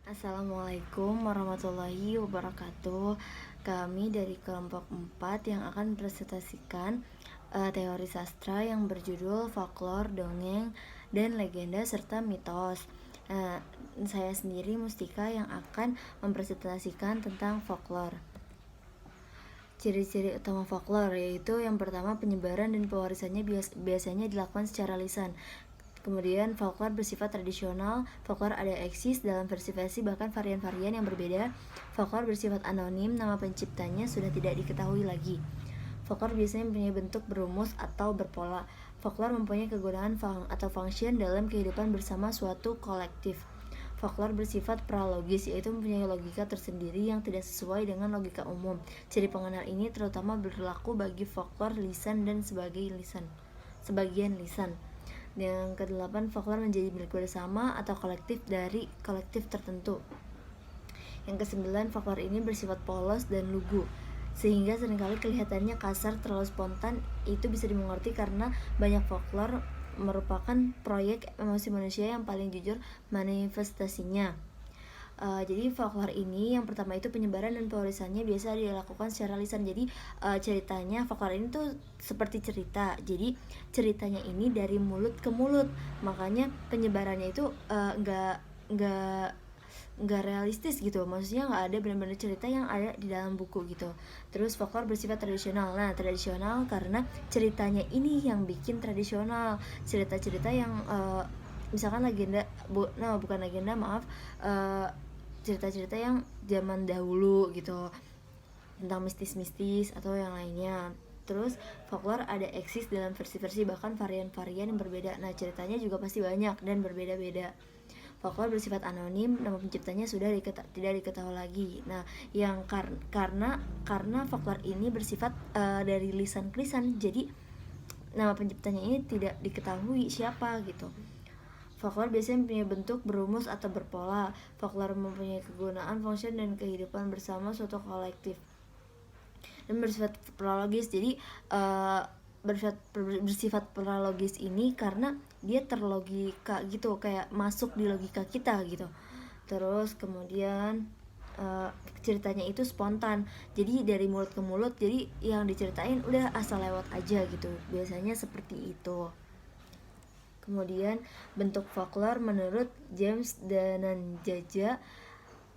Assalamualaikum warahmatullahi wabarakatuh. Kami dari kelompok 4 yang akan presentasikan teori sastra yang berjudul folklore, dongeng, dan legenda serta mitos. Saya sendiri Mustika yang akan mempresentasikan tentang folklore. Ciri-ciri utama folklore yaitu yang pertama penyebaran dan pewarisannya biasanya dilakukan secara lisan. Kemudian folklore bersifat tradisional, folklore ada eksis dalam versi-versi bahkan varian-varian yang berbeda. Folklore bersifat anonim, nama penciptanya sudah tidak diketahui lagi. Folklore biasanya mempunyai bentuk berumus atau berpola. Folklore mempunyai kegunaan atau function dalam kehidupan bersama suatu kolektif. Folklore bersifat pralogis, yaitu mempunyai logika tersendiri yang tidak sesuai dengan logika umum. Ciri pengenal ini terutama berlaku bagi folklore lisan dan sebagian lisan. Yang kedelapan, folklore menjadi milik bersama atau kolektif dari kolektif tertentu. Yang kesembilan, folklore ini bersifat polos dan lugu, sehingga seringkali kelihatannya kasar, terlalu spontan. Itu bisa dimengerti karena banyak folklore merupakan proyek emosi manusia yang paling jujur manifestasinya. Jadi folklore ini yang pertama itu penyebaran dan pewarisannya biasa dilakukan secara lisan. Jadi ceritanya folklore ini tuh seperti cerita. Jadi ceritanya ini dari mulut ke mulut. Makanya penyebarannya itu nggak realistis gitu, maksudnya nggak ada benar-benar cerita yang ada di dalam buku gitu. Terus folklore bersifat tradisional. Nah, tradisional karena ceritanya ini yang bikin tradisional. Cerita-cerita yang misalkan legenda bukan legenda, maaf, cerita-cerita yang zaman dahulu gitu, tentang mistis-mistis atau yang lainnya. Terus folklore ada eksis dalam versi-versi bahkan varian-varian yang berbeda. Nah, ceritanya juga pasti banyak dan berbeda-beda. Folklore bersifat anonim, nama penciptanya sudah tidak diketahui lagi. Nah, yang karena folklore ini bersifat dari lisan ke lisan, jadi nama penciptanya ini tidak diketahui siapa gitu. Folklore biasanya mempunyai bentuk berumus atau berpola. Folklore mempunyai kegunaan, fungsi, dan kehidupan bersama suatu kolektif. Dan bersifat prologis. Jadi bersifat prologis ini karena dia terlogika gitu, kayak masuk di logika kita gitu. Terus kemudian ceritanya itu spontan, jadi dari mulut ke mulut, jadi yang diceritain udah asal lewat aja gitu, biasanya seperti itu. Kemudian bentuk folklore menurut James Dananjaja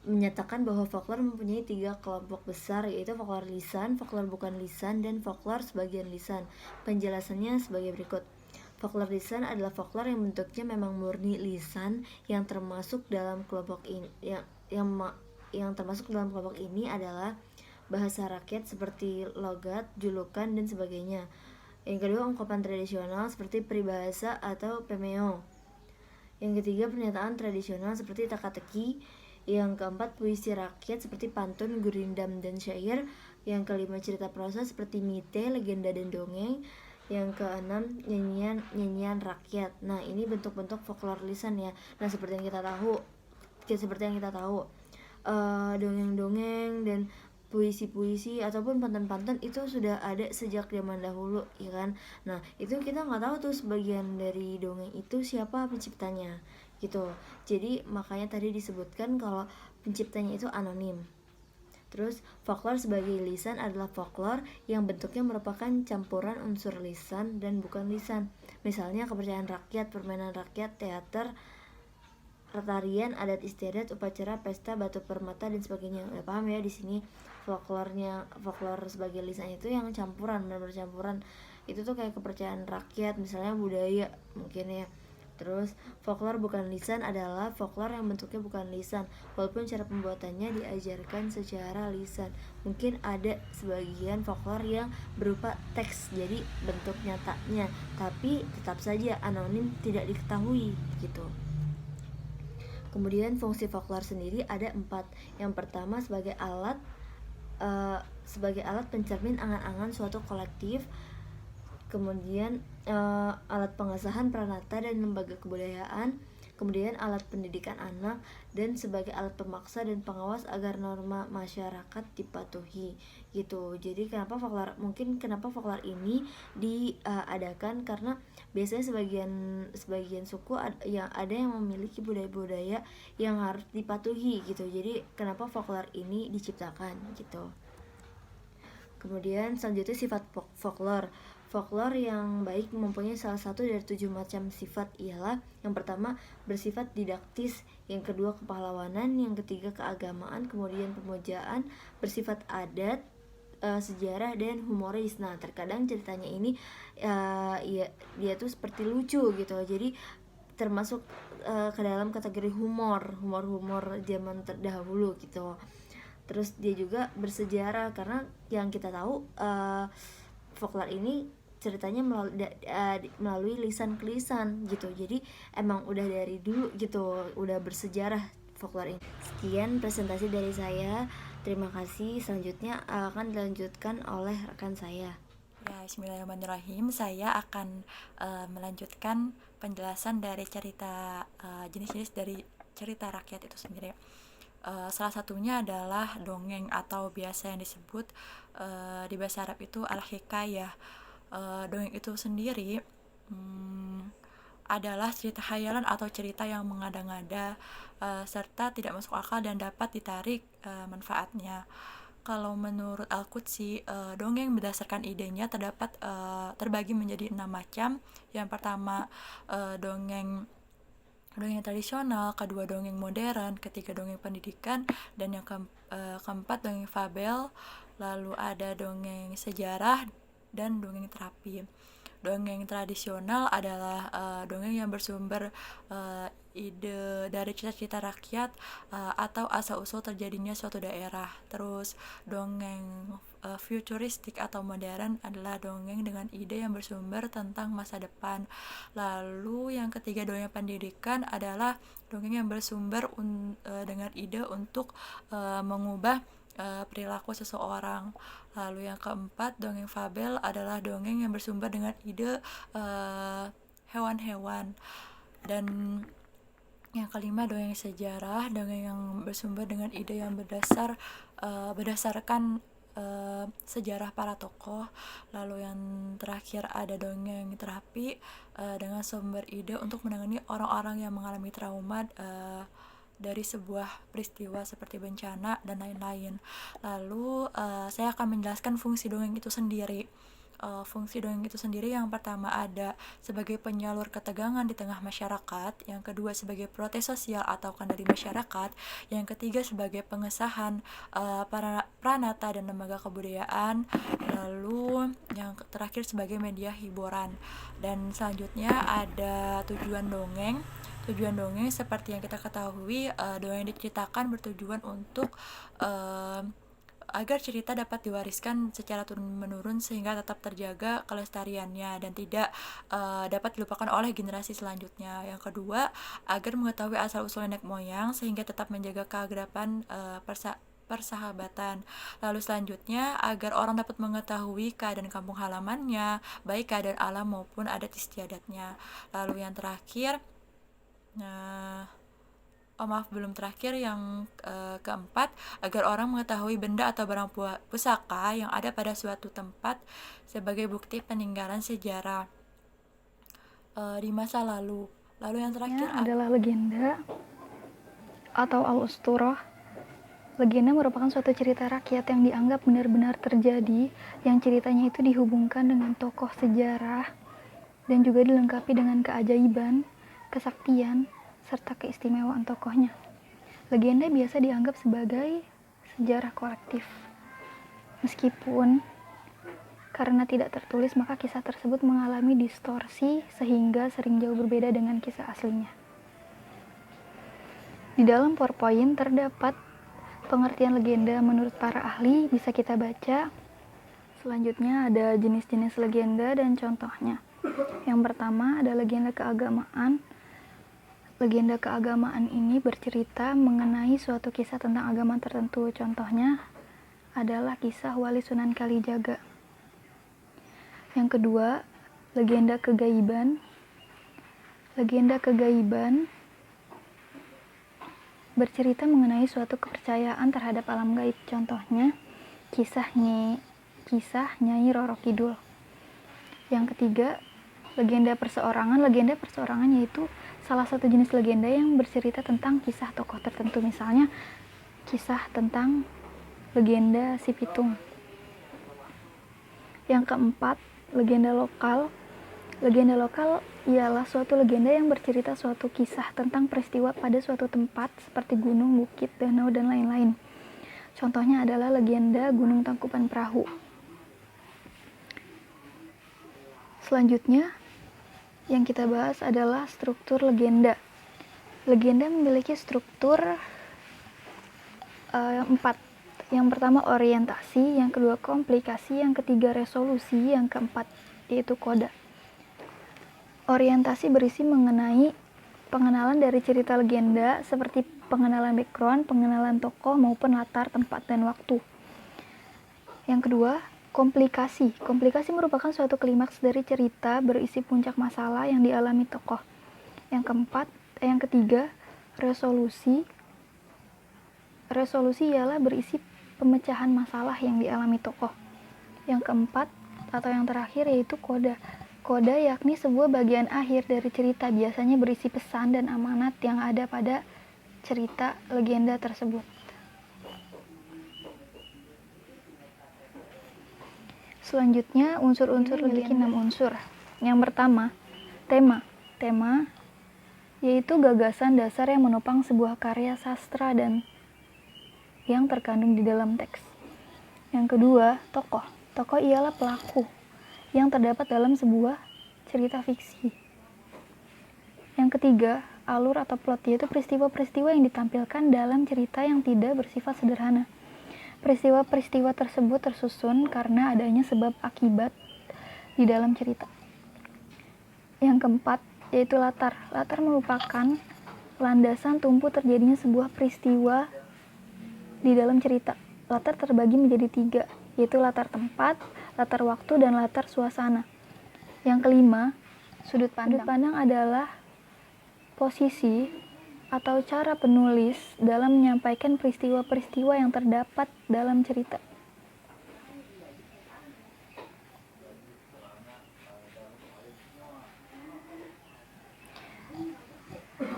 menyatakan bahwa folklore mempunyai 3 kelompok besar, yaitu folklore lisan, folklore bukan lisan, dan folklore sebagian lisan. Penjelasannya sebagai berikut. Folklore lisan adalah folklore yang bentuknya memang murni lisan, yang termasuk dalam kelompok ini yang termasuk dalam kelompok ini adalah bahasa rakyat seperti logat, julukan, dan sebagainya. Yang kedua, ungkapan tradisional seperti peribahasa atau pemeo. Yang ketiga, pernyataan tradisional seperti teka-teki. Yang keempat, puisi rakyat seperti pantun, gurindam, dan syair. Yang kelima, cerita prosa seperti mite, legenda, dan dongeng. Yang keenam, nyanyian rakyat. Nah, ini bentuk-bentuk folklore lisan ya. Nah, seperti yang kita tahu, dongeng-dongeng dan puisi-puisi ataupun pantun-pantun itu sudah ada sejak zaman dahulu, ya kan. Nah, itu kita nggak tahu tuh sebagian dari dongeng itu siapa penciptanya gitu. Jadi makanya tadi disebutkan kalau penciptanya itu anonim. Terus folklore sebagai lisan adalah folklore yang bentuknya merupakan campuran unsur lisan dan bukan lisan. Misalnya kepercayaan rakyat, permainan rakyat, teater, tarian, adat istiadat, upacara, pesta, batu permata, dan sebagainya. Udah paham ya di sini folklore sebagai lisan itu yang campuran, benar-benar campuran. Itu tuh kayak kepercayaan rakyat, misalnya budaya mungkin ya. Terus folklore bukan lisan adalah folklore yang bentuknya bukan lisan, walaupun cara pembuatannya diajarkan secara lisan. Mungkin ada sebagian folklore yang berupa teks, jadi bentuk nyatanya, tapi tetap saja anonim, tidak diketahui gitu. Kemudian fungsi folklore sendiri ada 4. Yang pertama sebagai alat pencermin angan-angan suatu kolektif. Kemudian alat pengesahan pranata dan lembaga kebudayaan. kemudian alat pendidikan anak, dan sebagai alat pemaksa dan pengawas agar norma masyarakat dipatuhi gitu. Jadi kenapa folklore ini diadakan, karena biasanya sebagian suku yang memiliki budaya-budaya yang harus dipatuhi gitu. Jadi kenapa folklore ini diciptakan gitu. Kemudian selanjutnya sifat folklore. Folklore yang baik mempunyai salah satu dari 7 macam sifat, ialah yang pertama bersifat didaktis, yang kedua kepahlawanan, yang ketiga keagamaan, kemudian pemujaan, bersifat adat, sejarah, dan humoris. Nah, terkadang ceritanya ini dia tuh seperti lucu gitu, jadi termasuk ke dalam kategori humor zaman terdahulu gitu. Terus dia juga bersejarah, karena yang kita tahu folklore ini ceritanya melalui lisan-lisan gitu. Jadi emang udah dari dulu gitu, udah bersejarah folklore ini. Sekian presentasi dari saya. Terima kasih. Selanjutnya akan dilanjutkan oleh rekan saya. Ya, bismillahirrahmanirrahim. Saya akan melanjutkan penjelasan dari cerita jenis-jenis dari cerita rakyat itu sendiri. Salah satunya adalah dongeng atau biasa yang disebut di bahasa Arab itu al-hikayah. Dongeng itu sendiri adalah cerita khayalan atau cerita yang mengada-ngada serta tidak masuk akal dan dapat ditarik manfaatnya. Kalau menurut Al-Qudsi, dongeng berdasarkan idenya terbagi menjadi 6 macam. Yang pertama dongeng tradisional, kedua dongeng modern, ketiga dongeng pendidikan, dan yang keempat dongeng fabel, lalu ada dongeng sejarah dan dongeng terapi. Dongeng tradisional adalah dongeng yang bersumber ide dari cita-cita rakyat atau asal-usul terjadinya suatu daerah. Terus dongeng futuristik atau modern adalah dongeng dengan ide yang bersumber tentang masa depan. Lalu yang ketiga dongeng pendidikan adalah dongeng yang bersumber dengan ide untuk mengubah perilaku seseorang. Lalu yang keempat dongeng fabel adalah dongeng yang bersumber dengan ide hewan-hewan. Dan yang kelima dongeng sejarah, dongeng yang bersumber dengan ide yang berdasarkan sejarah para tokoh. Lalu yang terakhir ada dongeng terapi dengan sumber ide untuk menangani orang-orang yang mengalami trauma dari sebuah peristiwa seperti bencana dan lain-lain. Lalu saya akan menjelaskan fungsi dongeng itu sendiri. Fungsi dongeng itu sendiri yang pertama ada sebagai penyalur ketegangan di tengah masyarakat, yang kedua sebagai protes sosial atau kendali masyarakat, yang ketiga sebagai pengesahan pranata dan lembaga kebudayaan, lalu yang terakhir sebagai media hiburan. Dan selanjutnya ada tujuan dongeng. Tujuan dongeng seperti yang kita ketahui, dongeng diceritakan bertujuan untuk agar cerita dapat diwariskan secara turun-menurun sehingga tetap terjaga kelestariannya dan tidak dapat dilupakan oleh generasi selanjutnya. Yang kedua, agar mengetahui asal-usul nenek moyang sehingga tetap menjaga keakraban persahabatan. Lalu selanjutnya, agar orang dapat mengetahui keadaan kampung halamannya, baik keadaan alam maupun adat istiadatnya. Lalu yang terakhir, yang keempat, agar orang mengetahui benda atau barang pusaka yang ada pada suatu tempat sebagai bukti peninggalan sejarah di masa lalu. Lalu yang terakhir adalah legenda atau al-usturah. Legenda merupakan suatu cerita rakyat yang dianggap benar-benar terjadi, yang ceritanya itu dihubungkan dengan tokoh sejarah dan juga dilengkapi dengan keajaiban, kesaktian, serta keistimewaan tokohnya. Legenda biasa dianggap sebagai sejarah kolektif. Meskipun karena tidak tertulis, maka kisah tersebut mengalami distorsi sehingga sering jauh berbeda dengan kisah aslinya. Di dalam PowerPoint terdapat pengertian legenda menurut para ahli, bisa kita baca. Selanjutnya ada jenis-jenis legenda dan contohnya. Yang pertama ada legenda keagamaan. Legenda keagamaan ini bercerita mengenai suatu kisah tentang agama tertentu. Contohnya adalah kisah Wali Sunan Kalijaga. Yang kedua, legenda kegaiban. Legenda kegaiban bercerita mengenai suatu kepercayaan terhadap alam gaib. Contohnya, kisah Nyai Roro Kidul. Yang ketiga, legenda perseorangan. Legenda perseorangan yaitu salah satu jenis legenda yang bercerita tentang kisah tokoh tertentu. Misalnya, kisah tentang legenda Si Pitung. Yang keempat, legenda lokal. Legenda lokal ialah suatu legenda yang bercerita suatu kisah tentang peristiwa pada suatu tempat seperti gunung, bukit, danau, dan lain-lain. Contohnya adalah legenda Gunung Tangkuban Perahu. Selanjutnya, yang kita bahas adalah struktur legenda. Legenda memiliki struktur 4. Yang pertama orientasi, yang kedua komplikasi, yang ketiga resolusi, yang keempat yaitu koda. Orientasi berisi mengenai pengenalan dari cerita legenda seperti pengenalan background, pengenalan tokoh maupun latar, tempat, dan waktu. Yang kedua, komplikasi. Komplikasi merupakan suatu klimaks dari cerita berisi puncak masalah yang dialami tokoh. Yang ketiga, resolusi. Resolusi ialah berisi pemecahan masalah yang dialami tokoh. Yang keempat atau yang terakhir yaitu koda. Koda yakni sebuah bagian akhir dari cerita, biasanya berisi pesan dan amanat yang ada pada cerita legenda tersebut. Selanjutnya, unsur-unsur memiliki 6 unsur. Yang pertama, tema. Tema yaitu gagasan dasar yang menopang sebuah karya sastra dan yang terkandung di dalam teks. Yang kedua, tokoh. Tokoh ialah pelaku yang terdapat dalam sebuah cerita fiksi. Yang ketiga, alur atau plot, yaitu peristiwa-peristiwa yang ditampilkan dalam cerita yang tidak bersifat sederhana. Peristiwa-peristiwa tersebut tersusun karena adanya sebab akibat di dalam cerita. Yang keempat, yaitu latar. Latar merupakan landasan tumpu terjadinya sebuah peristiwa di dalam cerita. Latar terbagi menjadi 3, yaitu latar tempat, latar waktu, dan latar suasana. Yang kelima, sudut pandang. Sudut pandang adalah posisi atau cara penulis dalam menyampaikan peristiwa-peristiwa yang terdapat dalam cerita.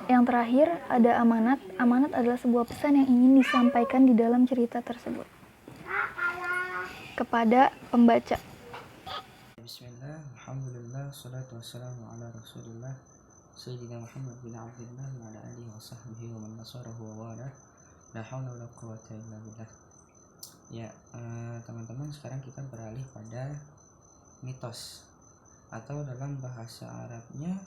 Yang terakhir, ada amanat. Amanat adalah sebuah pesan yang ingin disampaikan di dalam cerita tersebut kepada pembaca. Bismillah, alhamdulillah, salatu wassalamu ala rasulillah Sayyidina Muhammad bin Abdullah wa ala alihi wa sahbihi wa man nasarahu wa wala la hawla wa la quwwata illa billah. Ya, teman-teman, sekarang kita beralih pada mitos, atau dalam bahasa Arabnya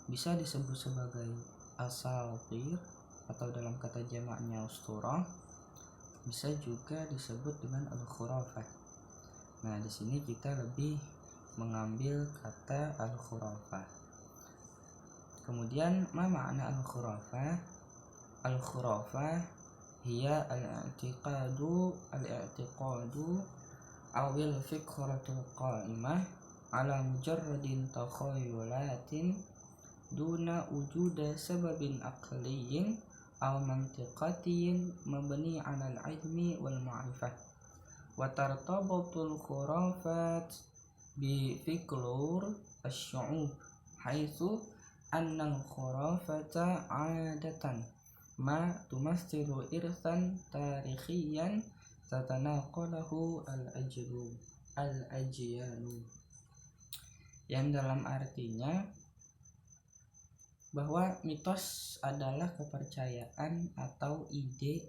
bisa disebut sebagai asatir, atau dalam kata jamaknya usturah, bisa juga disebut dengan al-khurafah. Nah, di sini kita lebih mengambil kata al-khurafah. Kemudian, ma makna al-khurafah? Al-khurafah hiya al-i'tiqadu awil fikratul qa'imah ala mujarradin takhayulatin duna wujuda sababin aqliyin aw mantiqatiyin mabni ala al-ilmi wal ma'rifah. Wa tartabatul khurafat bi fiklur asy-syu'ub haitsu anna al-khurafata 'adatan ma tumassilu irsan tarikhiyan tatanaqalahu al-ajyanu, yang dalam artinya bahwa mitos adalah kepercayaan atau ide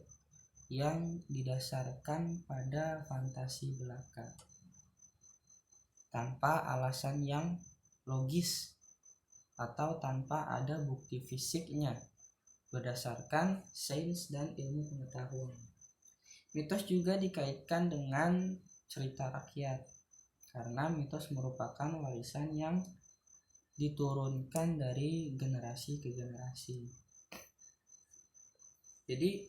yang didasarkan pada fantasi belaka tanpa alasan yang logis atau tanpa ada bukti fisiknya berdasarkan sains dan ilmu pengetahuan. Mitos juga dikaitkan dengan cerita rakyat karena mitos merupakan warisan yang diturunkan dari generasi ke generasi. Jadi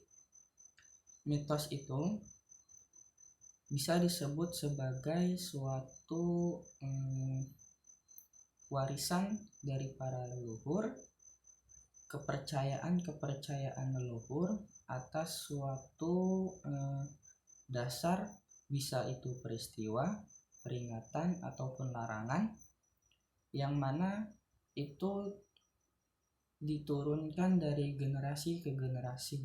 mitos itu bisa disebut sebagai suatu warisan dari para leluhur kepercayaan leluhur atas suatu dasar, bisa itu peristiwa, peringatan ataupun larangan, yang mana itu diturunkan dari generasi ke generasi,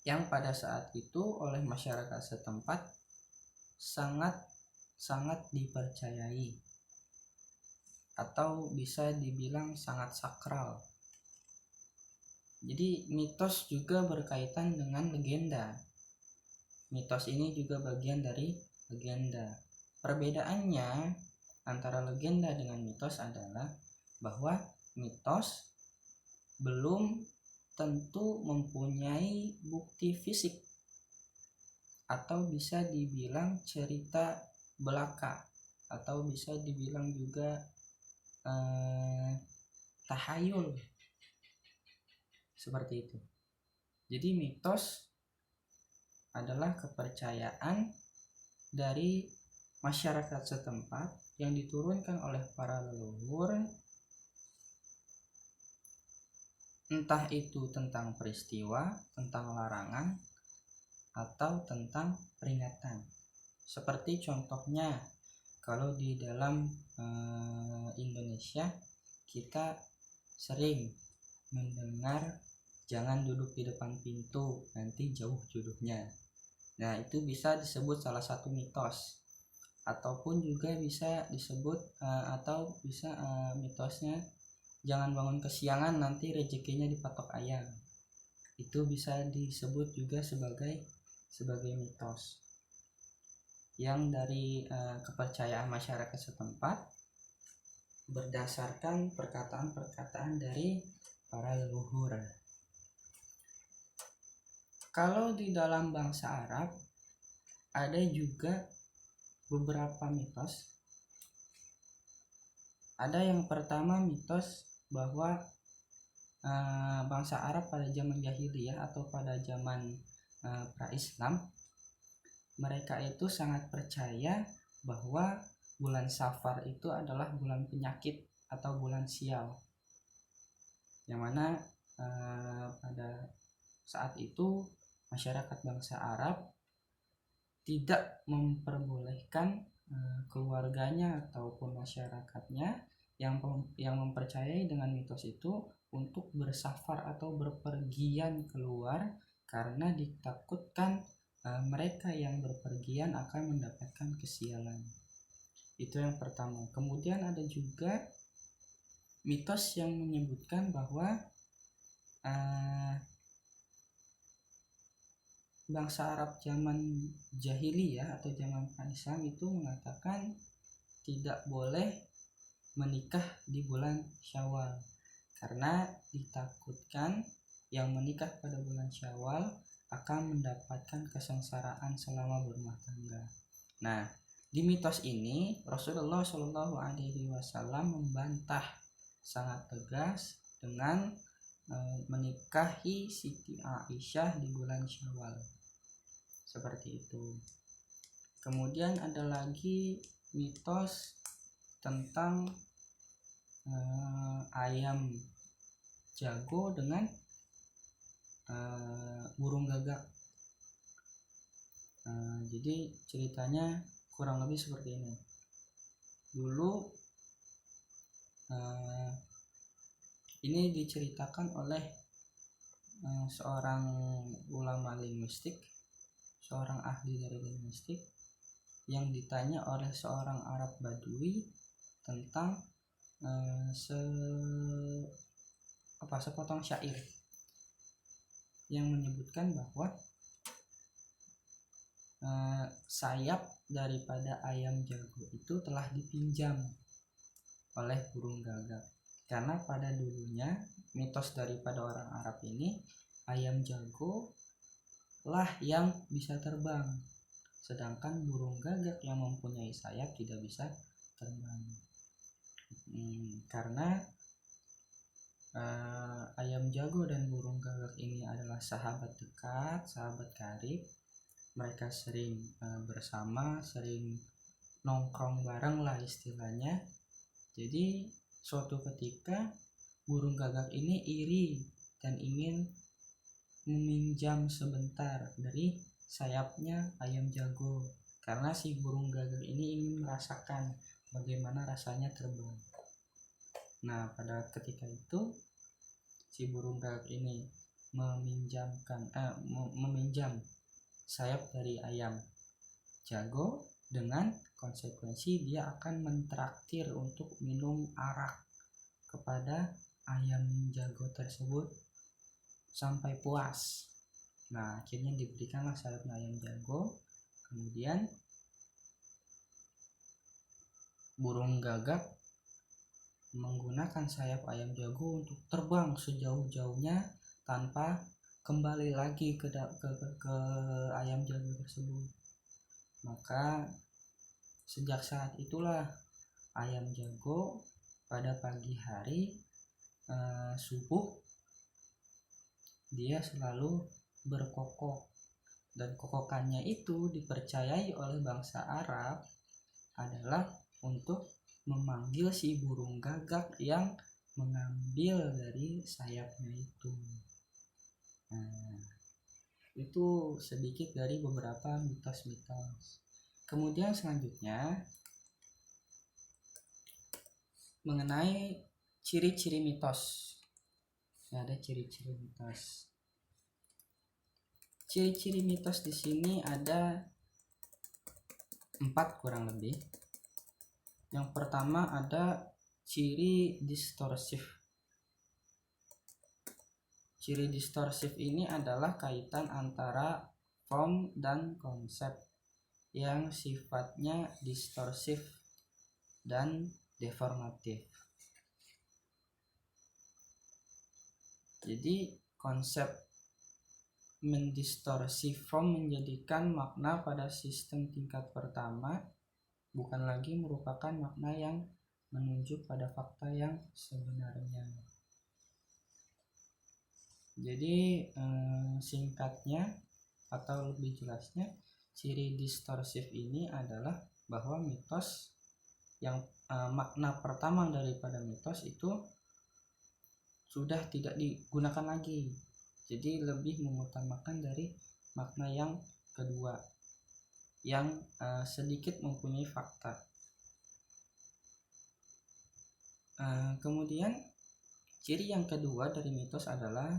yang pada saat itu oleh masyarakat setempat sangat dipercayai atau bisa dibilang sangat sakral. Jadi mitos juga berkaitan dengan legenda. Mitos ini juga bagian dari legenda. Perbedaannya antara legenda dengan mitos adalah bahwa mitos belum tentu mempunyai bukti fisik atau bisa dibilang cerita belaka, atau bisa dibilang juga tahayul, seperti itu. Jadi mitos adalah kepercayaan dari masyarakat setempat yang diturunkan oleh para leluhur, entah itu tentang peristiwa, tentang larangan, atau tentang peringatan. Seperti contohnya, kalau di dalam Indonesia kita sering mendengar jangan duduk di depan pintu, nanti jauh jodohnya. Nah, itu bisa disebut salah satu mitos, ataupun juga bisa disebut atau bisa mitosnya jangan bangun kesiangan, nanti rezekinya dipatok ayam. Itu bisa disebut juga sebagai mitos yang dari kepercayaan masyarakat setempat berdasarkan perkataan-perkataan dari para leluhur. Kalau di dalam bangsa Arab ada juga beberapa mitos. Ada yang pertama mitos bahwa bangsa Arab pada zaman jahiliyah atau pada zaman pra-Islam, mereka itu sangat percaya bahwa bulan Safar itu adalah bulan penyakit atau bulan sial, yang mana pada saat itu masyarakat bangsa Arab tidak memperbolehkan keluarganya ataupun masyarakatnya yang mempercayai dengan mitos itu untuk bersafar atau berpergian keluar, karena ditakutkan mereka yang berpergian akan mendapatkan kesialan. Itu yang pertama. Kemudian ada juga mitos yang menyebutkan bahwa bangsa Arab zaman jahiliyah atau zaman pra-Islam itu mengatakan tidak boleh menikah di bulan Syawal, karena ditakutkan yang menikah pada bulan Syawal akan mendapatkan kesengsaraan selama berumah tangga. Nah, di mitos ini Rasulullah Shallallahu Alaihi Wasallam membantah sangat tegas dengan menikahi Siti Aisyah di bulan Syawal, seperti itu. Kemudian ada lagi mitos tentang ayam jago dengan burung gagak. Jadi ceritanya kurang lebih seperti ini. Dulu ini diceritakan oleh seorang ulama linguistik, seorang ahli dari linguistik, yang ditanya oleh seorang Arab Badui tentang sepotong syair yang menyebutkan bahwa sayap daripada ayam jago itu telah dipinjam oleh burung gagak, karena pada dulunya mitos daripada orang Arab ini, ayam jago lah yang bisa terbang, sedangkan burung gagak yang mempunyai sayap tidak bisa terbang. Karena ayam jago dan burung gagak ini adalah sahabat dekat, sahabat karib. Mereka sering bersama, sering nongkrong bareng lah istilahnya. Jadi suatu ketika burung gagak ini iri dan ingin meminjam sebentar dari sayapnya ayam jago, karena si burung gagak ini ingin merasakan bagaimana rasanya terbang. Nah, pada ketika itu si burung gagak ini meminjam sayap dari ayam jago dengan konsekuensi dia akan mentraktir untuk minum arak kepada ayam jago tersebut sampai puas. Nah, akhirnya diberikanlah sayapnya ayam jago. Kemudian burung gagak menggunakan sayap ayam jago untuk terbang sejauh-jauhnya tanpa kembali lagi ke ayam jago tersebut. Maka sejak saat itulah ayam jago pada pagi hari subuh dia selalu berkokok, dan kokokannya itu dipercayai oleh bangsa Arab adalah untuk memanggil si burung gagak yang mengambil dari sayapnya itu. Nah, itu sedikit dari beberapa mitos-mitos. Kemudian selanjutnya mengenai ciri-ciri mitos. Ada ciri-ciri mitos. Ciri-ciri mitos di sini ada 4 kurang lebih. Yang pertama ada ciri distorsif. Ciri distorsif ini adalah kaitan antara form dan konsep yang sifatnya distorsif dan deformatif. Jadi konsep mendistorsi form menjadikan makna pada sistem tingkat pertama bukan lagi merupakan makna yang menunjuk pada fakta yang sebenarnya. Jadi singkatnya atau lebih jelasnya, ciri distorsif ini adalah bahwa mitos yang makna pertama daripada mitos itu sudah tidak digunakan lagi. Jadi lebih mengutamakan dari makna yang kedua yang sedikit mempunyai fakta. Kemudian ciri yang kedua dari mitos adalah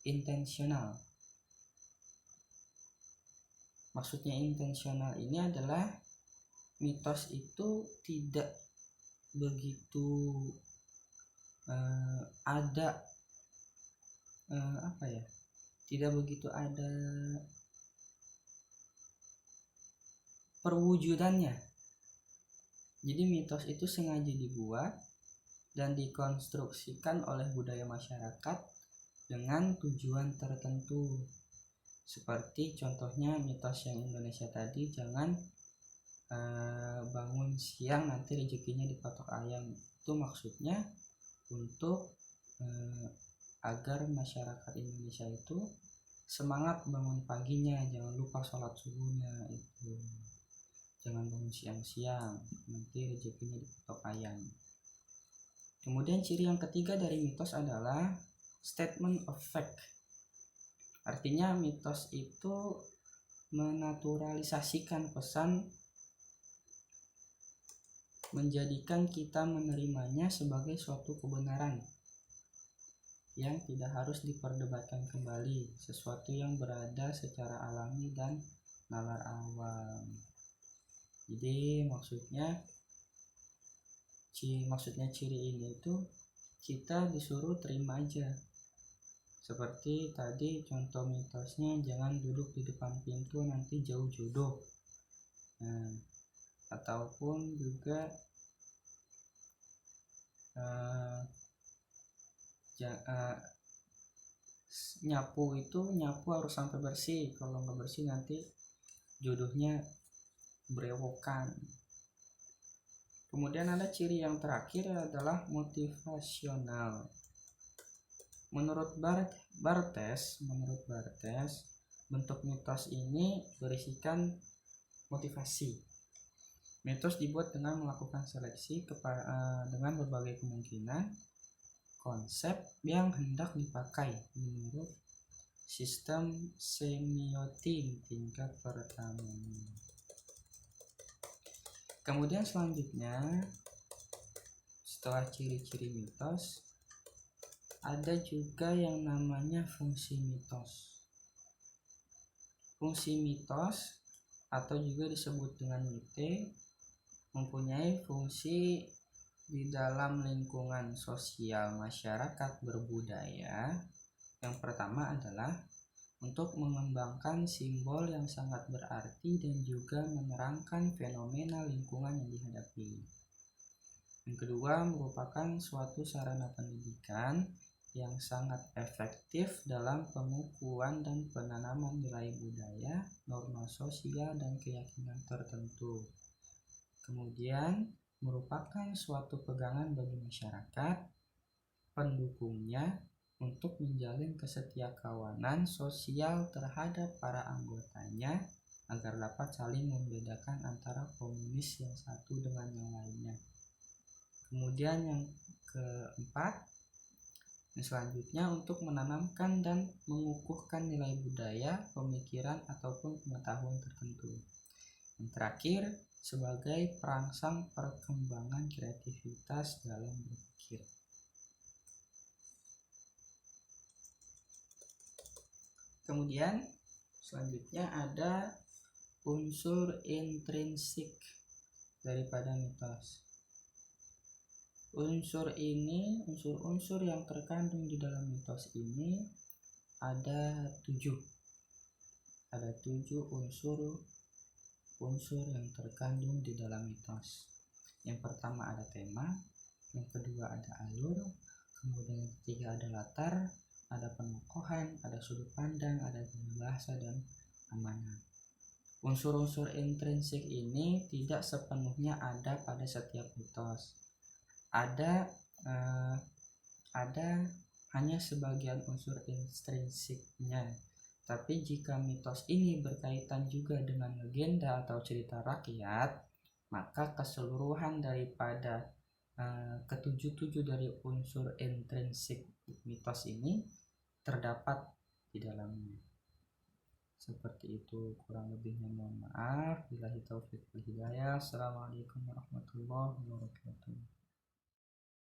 intensional. Maksudnya intensional ini adalah mitos itu tidak begitu tidak begitu ada perwujudannya. Jadi mitos itu sengaja dibuat dan dikonstruksikan oleh budaya masyarakat dengan tujuan tertentu. Seperti contohnya mitos yang Indonesia tadi, jangan bangun siang nanti rezekinya dipatok ayam. Itu maksudnya untuk agar masyarakat Indonesia itu semangat bangun paginya, jangan lupa sholat subuhnya, itu jangan bangun siang-siang nanti rezekinya dipatok ayam. Kemudian ciri yang ketiga dari mitos adalah statement of fact. Artinya mitos itu menaturalisasikan pesan, menjadikan kita menerimanya sebagai suatu kebenaran yang tidak harus diperdebatkan kembali, sesuatu yang berada secara alami dan nalar awam. Jadi maksudnya ciri ini itu kita disuruh terima aja. Seperti tadi contoh mitosnya, jangan duduk di depan pintu nanti jauh jodoh. Nah, ataupun juga nyapu harus sampai bersih, kalau nggak bersih nanti jodohnya berewokan. Kemudian ada ciri yang terakhir adalah motivasional. Menurut Barthes, bentuk mitos ini berisikan motivasi. Mitos dibuat dengan melakukan seleksi dengan berbagai kemungkinan konsep yang hendak dipakai menurut sistem semiotik tingkat pertama. Kemudian selanjutnya, setelah ciri-ciri mitos, ada juga yang namanya fungsi mitos. Fungsi mitos atau juga disebut dengan mite mempunyai fungsi di dalam lingkungan sosial masyarakat berbudaya. Yang pertama adalah untuk mengembangkan simbol yang sangat berarti dan juga menerangkan fenomena lingkungan yang dihadapi. Yang kedua, merupakan suatu sarana pendidikan yang sangat efektif dalam pengukuhan dan penanaman nilai budaya, norma sosial, dan keyakinan tertentu. Kemudian, merupakan suatu pegangan bagi masyarakat pendukungnya untuk menjalin kesetiakawanan sosial terhadap para anggotanya agar dapat saling membedakan antara komunis yang satu dengan yang lainnya. Kemudian yang keempat, selanjutnya untuk menanamkan dan mengukuhkan nilai budaya, pemikiran ataupun pengetahuan tertentu. Yang terakhir, sebagai perangsang perkembangan kreativitas dalam berpikir. Kemudian selanjutnya ada unsur intrinsik daripada mitos. Unsur-unsur yang terkandung di dalam mitos ini ada 7. Ada 7 unsur yang terkandung di dalam mitos. Yang pertama ada tema, yang kedua ada alur, kemudian yang ketiga ada latar, ada penokohan, ada sudut pandang, ada gaya bahasa, dan amanat. Unsur-unsur intrinsik ini tidak sepenuhnya ada pada setiap mitos. Ada hanya sebagian unsur intrinsiknya. Tapi jika mitos ini berkaitan juga dengan legenda atau cerita rakyat, maka keseluruhan daripada ketujuh dari unsur intrinsik mitos ini terdapat di dalamnya. Seperti itu, kurang lebihnya mohon maaf. Billahi taufiq wal hidayah. Assalamualaikum warahmatullahi wabarakatuh.